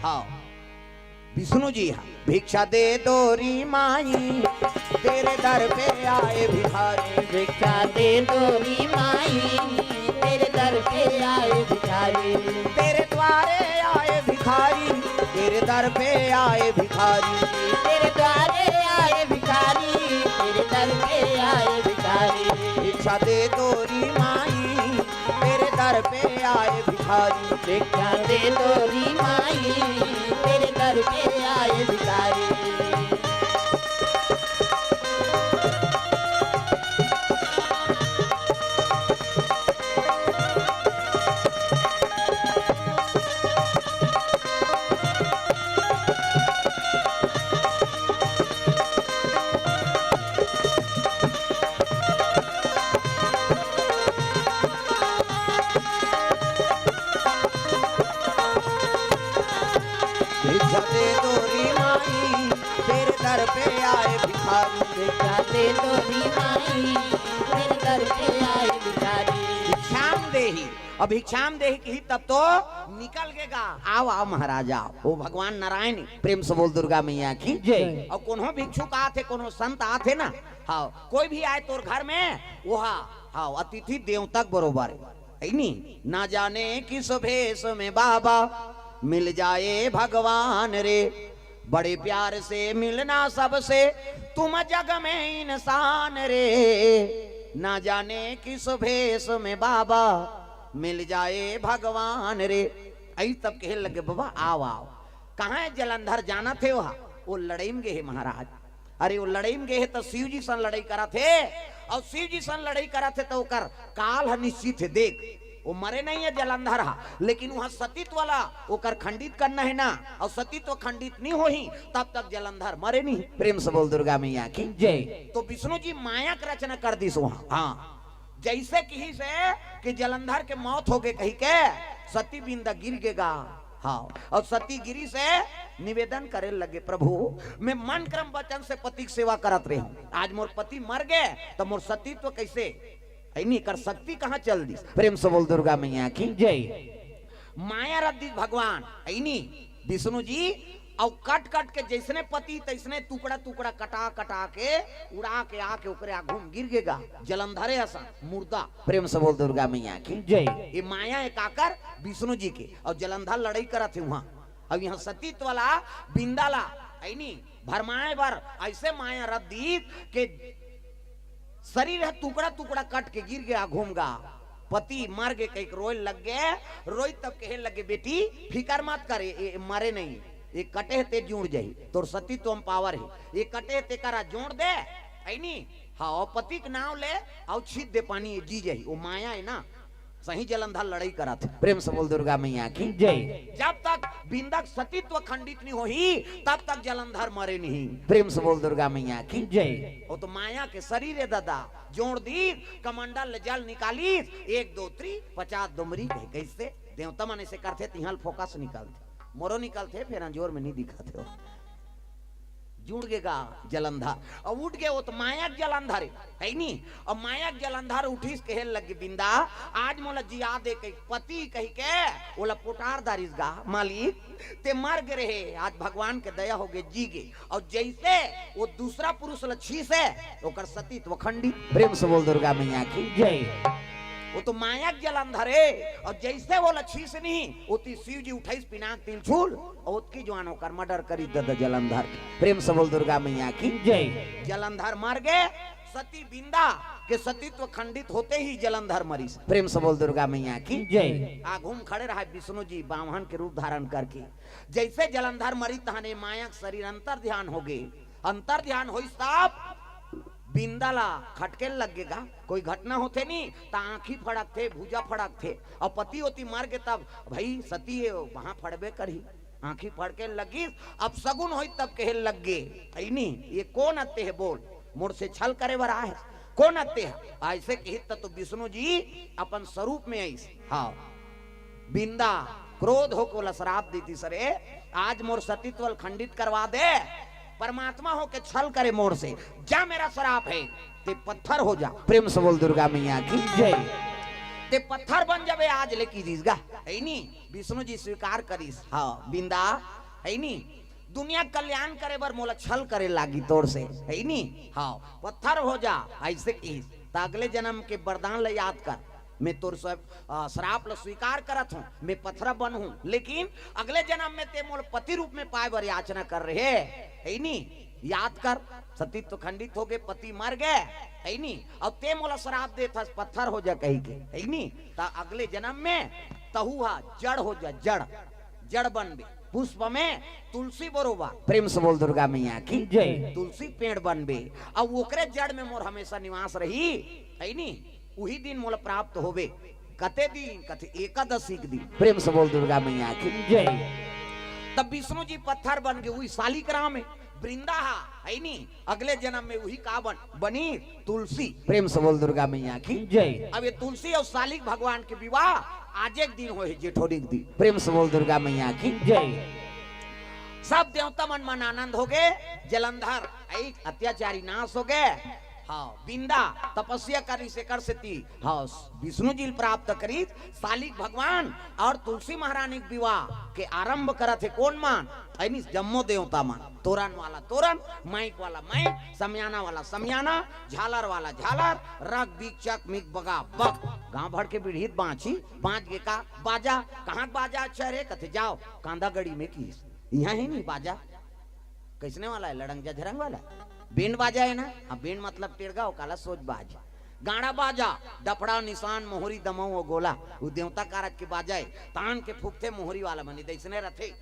हाँ विष्णु जी भिक्षा दे दोरी माई तेरे दर पे आए भिखारी। भिक्षा दे दोरी माई तेरे दर पे आए भिखारी। तेरे द्वारे आए भिखारी तेरे दर पे आए भिखारी। तेरे द्वारे आए भिखारी तेरे दर पे आए भिखारी। भिक्षा दे दोरी माई तेरे दर पे आए भिखारी। भिक्षा दे दोरी माई तेरे दर पे आए भिखारी। भिक्षा दे दोरी माई तेरे दर पे आए भिखारी। भिक्षा दे दोरी माई तेरे दर पे आए भिखारी। भिक्षाम देही और भिक्षाम देही की तब तो निकल गेगा। आओ आओ महाराजा वो भगवान नारायण प्रेम से बोल दुर्गा मैया की जय। और कोनो भिक्षुक आते कोनो संत आते ना हाँ कोई भी आए तोर घर में वहा हाँ अतिथि देवतक बरोबर है नहीं। ना जाने किस भेष में बाबा मिल जाए भगवान रे। बड़े प्यार से मिलना सबसे तुम जग में इंसान रे। ना जाने किस भेष में बाबा मिल जाए भगवान रे। आई तब कहे लगे बाबा आओ आओ कहाँ है जलंधर जाना थे वहा वो लड़ाई में गए महाराज। अरे वो लड़ाई में गए तो शिव जी सन लड़ाई करा थे और शिव जी सन लड़ाई करा थे तो कर काल निश्चित है। देख वो मरे नहीं है जलंधर लेकिन वहां सतीत्व वाला वो कर खंडित करना है ना और सतीत्व खंडित नहीं हो ही तब तक जलंधर मरे नहीं। प्रेम से बोल दुर्गा मैया की जय। तो विष्णु जी माया की रचना कर दी वहां हाँ जैसे कहीं से कि जलंधर के मौत हो गए कहीं के सती बिंदा गिर गेगा हाँ और सती गिरी से निवेदन करे लगे प्रभु मैं मन क्रम वचन से पति की सेवा करत रही हूँ। आज मोर पति मर गए तो मोर सतीत्व कैसे नहीं कर सकती कहाँ चल दी। प्रेम से बोल दुर्गा मैया की जय। माया रद्दी भगवान नहीं विष्णु जी और कट कट के जैसने पति तैसने टुकड़ा टुकड़ा कटा कटा के उड़ा के आके ऊपर घूम गिर गेगा जलंधरे ऐसा मुर्दा। प्रेम से बोल दुर्गा मैया की जय। ये माया एक आकर विष्णु जी के और जलंधर लड़ाई करा थे वहां अब यहाँ सतीत्व वाला बिंदाला नहीं भरमाए बार ऐसे माया रद्दी के शरीर है टुकड़ा टुकड़ा कट के गिर गया घूमगा। पति मर गए कहीं रोए लग गए रोई तब कहे लगे बेटी फिकर मत करे ये मरे नहीं ये कटे ते जुड़ जाई तोर सती तुम पावर है ये कटे ते करा जोड़ दे नहीं हाँ और पति के नाव ले और छीट दे पानी जी जाई वो माया है ना सही जलंधर लड़ाई करा थे। प्रेम से बोल दुर्गा मैया की जय। जब तक बिंदक सतीत्व खंडित नहीं होही तब तक जलंधर मरे नहीं। प्रेम से बोल दुर्गा मैया की जय। वो तो माया के शरीर है दादा जोड़ दी कमंडल जल निकाली 1 2 3 50 डुमरी कैसे देवता मन से करते तिहल फोकस निकालते मोरो निकालते फिर अंजोर में नहीं दिखाते हो जुड़ गेगा जलंधर और उठ गए वो तो मायक जलंधर है नहीं और मायक जलंधर उठीस कहे लगे बिंदा आज मोला जिया दे कही पति कही के बोला पुटार दारिस गा मालिक ते मर गए रहे आज भगवान के दया हो गए जी गे और जैसे वो दूसरा पुरुष लच्छी से ओकर सतीत्व खंडित। प्रेम से बोल दुर्गा मैया की जय। वो तो मायक जलंधर है और जैसे वो लच्छी से नहीं उती शिव जी उठाई पिनाक तिलछूल और उसकी जवान होकर मर्डर करी दद जलंधर। प्रेम से बोल दुर्गा मैया की जय। जलंधर मर गए सती बिंदा के सतीत्व खंडित होते ही जलंधर मरी। प्रेम से बोल दुर्गा मैया की जय। आ घूम खड़े रहा विष्णु जी बामहन के रूप धारण करके जैसे जलंधर मरी तहने मायक शरीर अंतर ध्यान हो गए अंतर ध्यान हो साहब बिंदाला खटके लगेगा कोई घटना होते नहीं तो आंखी फड़क थे भुजा फड़क थे और पति होती मार के तब भाई सती है वहां फड़बे करी आंखी फड़के लगी अब सगुन हो तब कहे लग गए नहीं ये कौन आते है बोल मुड़ से छल करे वर है कौन आते है ऐसे कही तो विष्णु जी अपन स्वरूप में आई हाँ बिंदा क्रोध होकर श्राप देती सरे आज मोर सतीत्व खंडित करवा दे परमात्मा हो के छल करे मोर से जा मेरा श्राप है ते पत्थर हो जा। प्रेम से बोल दुर्गा मैया की जय। ते पत्थर बन जावे आज लेकी जिसगा है नी विष्णु जी स्वीकार करीस हाँ बिंदा है नी दुनिया कल्याण करे बर मोला छल करे लागी तोड़ से है नी हाँ पत्थर हो जा ऐसे की अगले जन्म के वरदान ले याद कर मैं तोर श्राप ल स्वीकार करत हूँ मैं पत्थर बन हूँ लेकिन अगले जन्म में ते मोल पति रूप में पाए बर याचना कर रहे है नी याद कर सतीत्व तो खंडित हो गए पति मर गए है नी अब ते मोला श्राप दे था पत्थर हो जा कही के है नी ता अगले जन्म में तहुआ जड़ हो जा जड़ बन बे पुष्प में तुलसी बरोबर प्रेम से बोल दुर्गा मैया की जय तुलसी पेड़ बन बे अब ओकरे जड़ में मोर हमेशा निवास रही है नी वही दिन मोला प्राप्त होबे कते दिन कते एकादशी के दिन प्रेम से बोल दुर्गा मैया की जय तब विष्णु जी पत्थर बन गए वही शालिग्राम में वृंदा है नी अगले जन्म में वही का बनी तुलसी प्रेम से बोल दुर्गा मैया की जय अब ये तुलसी और शालिक भगवान के विवाह आज एक दिन हो जेठोरिक दिन प्रेम से बोल दुर्गा मैया की जय सब देवता मन आनंद हो गए जलंधर अत्याचारी नाश हो गए हाँ बिंदा तपस्या करी से कर सती हाँ विष्णु जी प्राप्त करी शालिक भगवान और तुलसी महारानी के विवाह के आरंभ करा थे कौन मान ऐनी जम्मो देवता मान तोरण वाला तोरण माइक वाला माइक समियाना वाला समियाना झालर वाला झालर रग बीक चक मिक बगा बक गांव भर के पीड़ित बांची बांच गे का बाजा कहाँ बाजा अच्छा रे कथे जाओ कांदा गड़ी में की यहाँ ही नहीं बाजा कैसने वाला है लड़ंग झरंग वाला बेंड बाजा है ना हाँ बेंड मतलब टेरगा काला सोच बाज गाड़ा बाजा डफड़ा निशान मोहरी दमऊ गोला वो देवता कारक के बाजा है तान के फूकते मोहरी वाला बनी दैसने रथे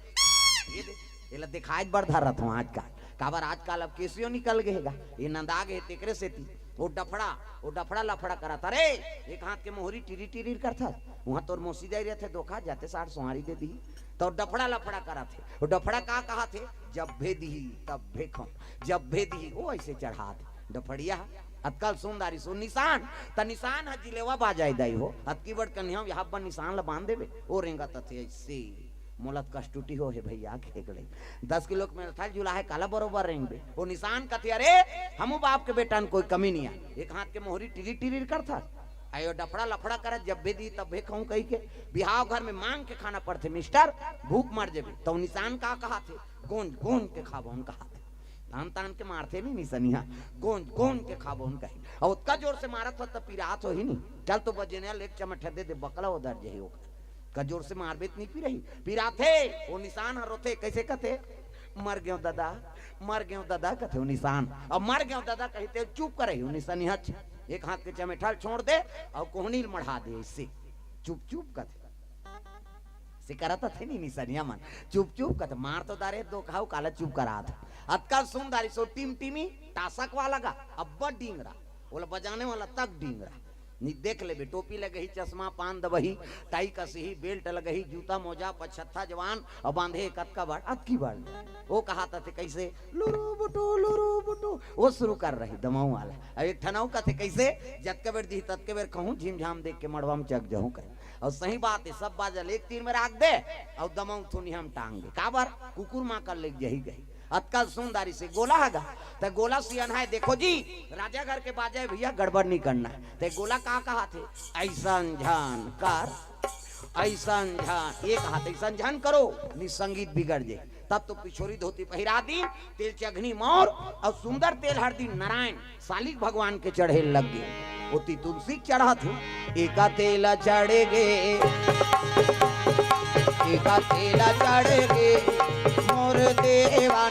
ये दिखाई बड़ धर रथ हूँ आजकल काबर आजकल अब केसियो निकल गएगा ये नंदा गए तेकरे से थी वो डफड़ा लफड़ा करा था रे एक हाथ के मोहरी टिरी टिरी करता वहां तोर मोसी जाई रहे थे धोखा जाते 60 सोहारी दे दी तो डफड़ा लफड़ा करा थे वो डफड़ा का कहा थे जब भेदी तब भेखो जब भेदी वो ऐसे चढ़ा दे डफड़िया अतकल सुंदरी सो निशान त निशान है जिलेवा बाजाई दाई हो अतकी बड़ कन्या यहाँ पर निशान ला बांध देवे ओ रेंगा तथे ऐसे मोलत कष्टुटी हो है भैया खेगड़े 10 किलो में था जुला है काला बरोबर रेंगे वो निशान कथे अरे हमू बाप के बेटा कोई कमी नहीं है एक हाथ के मोहरी टिरी टिरी करता आयो डफड़ा लफड़ा कर जब भी दी तब कहूँ कही के बिहाव घर में मांग के खाना पड़ते मिस्टर भूख मर जेबे तो निशान का कहा थे गोंद गोंद के खाबोन कहा थे तान तान के मारते नहीं निशानिया गोंद गोंद के खाबोन कही और उतना जोर से मारा था तब पिरात हो ही नहीं चल तो बजे एक चमट दे दे बकला उधर जे होगा का जोर से मारबेत नहीं पी रही पिराथे वो निशान हरोथे कैसे कथे मर गयो दादा कथे वो निशान अब मर गयो दादा कहते चुप करे निशानी हच एक हाथ के चमेठल छोड़ दे और कोहनील मढ़ा दे इससे चुप चुप कथे से करता थे नहीं निशानिया मन चुप चुप कथे मार तो दारे दो खाओ काला चुप करा था अतका सुंदरी सो टीम टीमी टासक वाला का अब्बा डींगरा बोला बजाने वाला तक डींगरा नी देख ले बे टोपी लगही चश्मा पान दबही टाई कसही बेल्ट लगही जूता मोजा पछत्ता जवान और बांधे कतका बाड़ अतकी बाड़ वो कहा था कैसे लुरु बुटू वो शुरू कर रही दमाऊ वाला अब एक ठनाऊ का थे कैसे जतके बेर दी ततके बेर कहूँ झिम झाम देख के मड़वा में चक जाऊँ कहे और सही बात है सब बाजल एक तीर में राख दे और दमाऊ थुनी हम टांग दे काबर कुकुर माँ कर ले यही गई अतका सुंदरी से गोला हैगा तो गोला सियन है देखो जी राजा घर के बाजे भैया गड़बड़ नहीं करना ते गोला कहा थे ऐसा झान कर ऐसा झान एक हाथ ऐसा झान करो नि संगीत बिगड़ जाए तब तो पिछोरी धोती पहिरा दी तेल चघनी मोर और सुंदर तेल हरदी नारायण शालिक भगवान के चढ़े लग गए होती तुलसी चढ़ा थे एका तेला चढ़े गे एका तेला चढ़े गे मोर देवा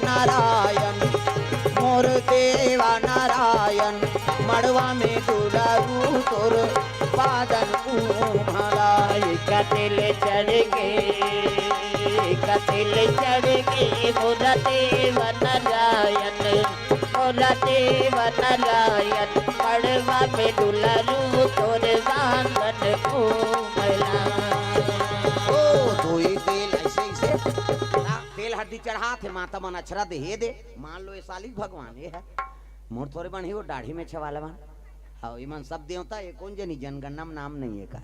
नारायण मड़वा में दुलारू तोर बादल भला कतिल चढ़ के मोरा देवा नारायण मड़वा में दुलारू तोर बादल भला तेल हड्डी चढ़ा थे माता मन अक्षरा दे दे मान लो ये शालिक भगवान ये है मोर थोड़े बन ही वो दाढ़ी में छवाला बन हाँ ईमान सब देवता ये कौन जनी जनगणना में नाम नहीं है का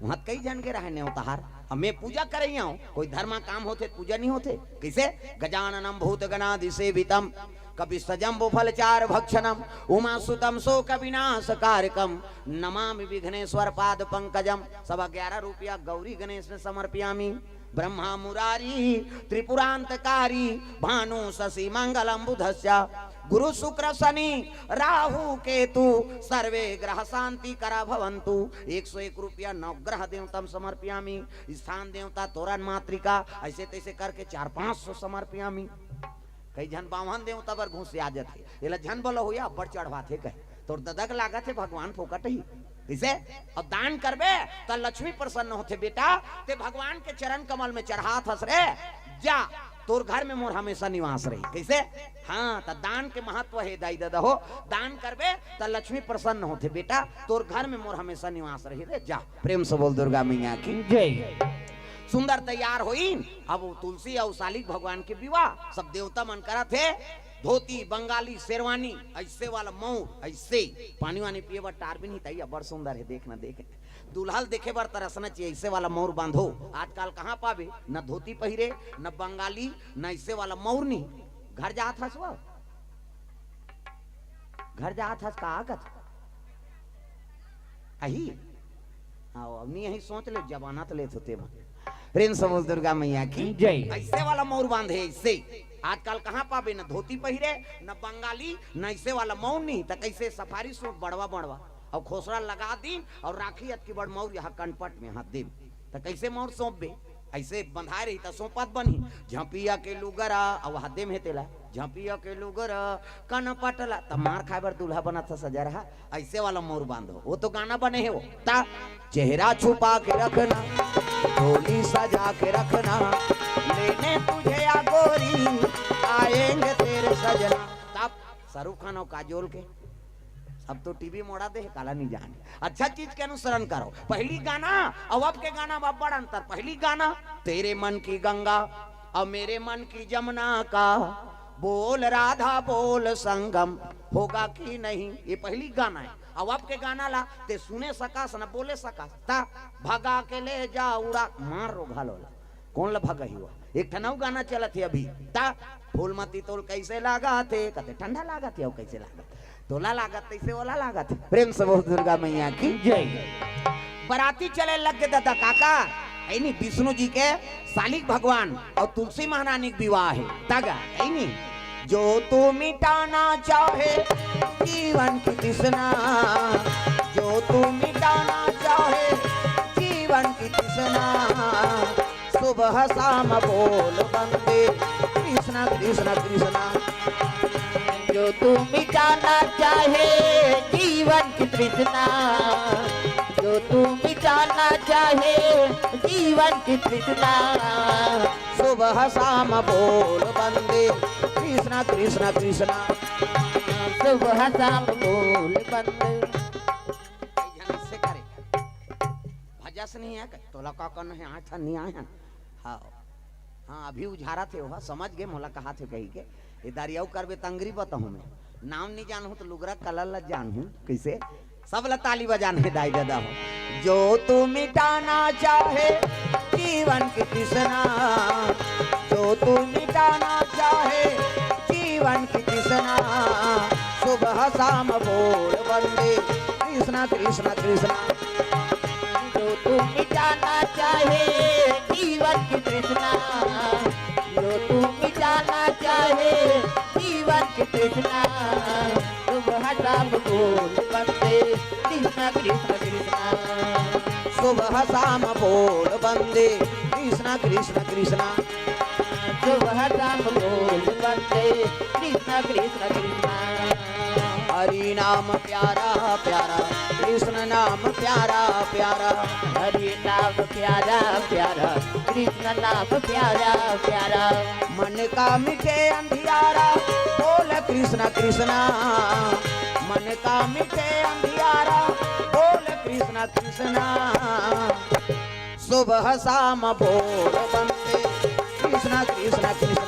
वहाँ कई जन के रहे नेवताहार अब मैं पूजा कर रही हूँ कोई धर्मा काम होते पूजा नहीं होते कैसे गजाननम भूत गणाधि सेवितम कवि सजम्बु फलचार भक्षणम उमा सुतम शोक विनाश कारकम नमामि विघ्नेश्वर पाद पंकजम। 11.5 रुपया गौरी गणेश में समर्पयामी। ब्रह्मा मुरारी त्रिपुरांतकारी भानु शशि मंगलम बुधस्य गुरु शुक्र शनि राहु केतु सर्वे ग्रह शांति करा भवंतु। 101 रुपया नवग्रह देवतम समर्पयामी। स्थान देवता तोरण मातृका ऐसे तैसे करके 400-500 समर्पयामी। कई जन बावन देवता पर घूस आ जाते ये झन बोलो हुआ बड़ चढ़वाते कहे तो ददक लागत है भगवान फोकट ही इसे और दान करबे तो लक्ष्मी प्रसन्न होते बेटा ते भगवान के चरण कमल में चढ़ात हस रे जा तोर घर में मोर हमेशा निवास रही कैसे। हाँ तो दान के महत्व है दाई दादा हो दान करबे तो लक्ष्मी प्रसन्न होते बेटा तोर घर में मोर हमेशा निवास रही रे जा। प्रेम से बोल दुर्गा मैया की जय। सुंदर तैयार हुई। अब तुलसी और शालिक भगवान के विवाह सब देवता मन करा थे। धोती बंगाली शेरवानी ऐसे वाला मऊर ऐसे पानी वानी पिए बर टार भी नहीं तैया बड़ सुंदर है देखना देखे दुल्हल देखे बर तरसना चाहिए ऐसे वाला मऊर बांधो। आजकल कहाँ पावे न धोती पहिरे न बंगाली न ऐसे वाला मऊर नहीं। घर जात हस वो घर जात हस का आगत अही आओ अब नहीं यही सोच ले जबाना तो ले होते प्रेम समझ दुर्गा मैया की जय। ऐसे वाला मऊर बांधे ऐसे आजकल कहाँ पावे न धोती पहिरे न बंगाली न ऐसे वाला मऊर नहीं तो कैसे सफारी सूट बड़वा बड़वा और खोसरा लगा दी और राखी अत की बड़ मऊर यहाँ कनपट में हाथ दे तो कैसे मऊर सौंप बे ऐसे बंधाए रही तो सौंपत बनी झपिया के लुगरा और हाथे में तेला झपिया के लुगरा कनपटला तब मार खाए बर दूल्हा बना था सजा रहा ऐसे वाला मोर बांधो। वो तो गाना बने है वो ता चेहरा छुपा के रखना डोली सजा के रखना लेने तुझे या गोरी आएंगे तेरे सजना। तब शाहरुख खान और काजोल के अब तो टीवी मोड़ा दे काला नहीं जाने अच्छा चीज के अनुसरण करो। पहली गाना और अब के गाना में बड़ा अंतर। पहली गाना तेरे मन की गंगा और मेरे मन की जमुना का बोल राधा बोल संगम होगा कि नहीं ये पहली गाना है। अब अब के गाना ला ते सुने सकास न बोले सकास ता भगा के ले जा उड़ा मार रो घालो कौन ला भगा ही हुआ। एक ठनऊ गाना चला थे अभी ता फूलमती तोल कैसे लागा थे कहते ठंडा लागा थे और कैसे लागा तोला लागत तैसे ओला लागत। प्रेम से बोल दुर्गा मैया की जय। बराती चले लग गए दादा काका ऐनी विष्णु जी के शालिक भगवान और तुलसी महारानी के विवाह है तागा ऐनी जो तू मिटाना चाहे जीवन की तृष्णा जो तू मिटाना चाहे जीवन की तृष्णा सुबह शाम बोल बंदे कृष्णा कृष्णा कृष्णा जो तू मिटाना चाहे जीवन की तृष्णा जो तू मिटाना चाहे जीवन की तृष्णा सुबह शाम बोल बंदे कृष्णा कृष्णा कृष्णा सुबह शाम बोल बंदे से करे भजस नहीं है तोला का कन है आठ नहीं आया। हाँ हाँ अभी उझारा थे वह समझ गए मोला कहा थे कही के ये दारियाऊ करबे तंगरी बताऊं मैं नाम नहीं जानू तो लुगरा कलर ला जानू कैसे सब ला ताली बजाने दाई दादा हो। जो तू मिटाना चाहे जीवन की तृष्णा जो तू मिटाना चाहे जीवन की तृष्णा सुबह शाम बोल बंदे कृष्णा कृष्णा कृष्णा जो तू मिटाना चाहे जीवन की तृष्णा जो तू मिटाना चाहे जीवन की तृष्णा सुबह शाम बोल बंदे कृष्णा कृष्णा कृष्णा सुबह शाम बोल बंदे कृष्णा कृष्णा कृष्णा सुबह शाम बोल बंदे कृष्णा कृष्णा कृष्णा हरि नाम प्यारा प्यारा कृष्ण नाम प्यारा प्यारा हरि नाम प्यारा प्यारा कृष्ण नाम प्यारा प्यारा मन का मिटे अंधियारा बोल कृष्णा कृष्णा मन का मिटे अंधियारा बोल कृष्णा कृष्णा सुबह शाम बोल बंदे कृष्णा कृष्णा कृष्णा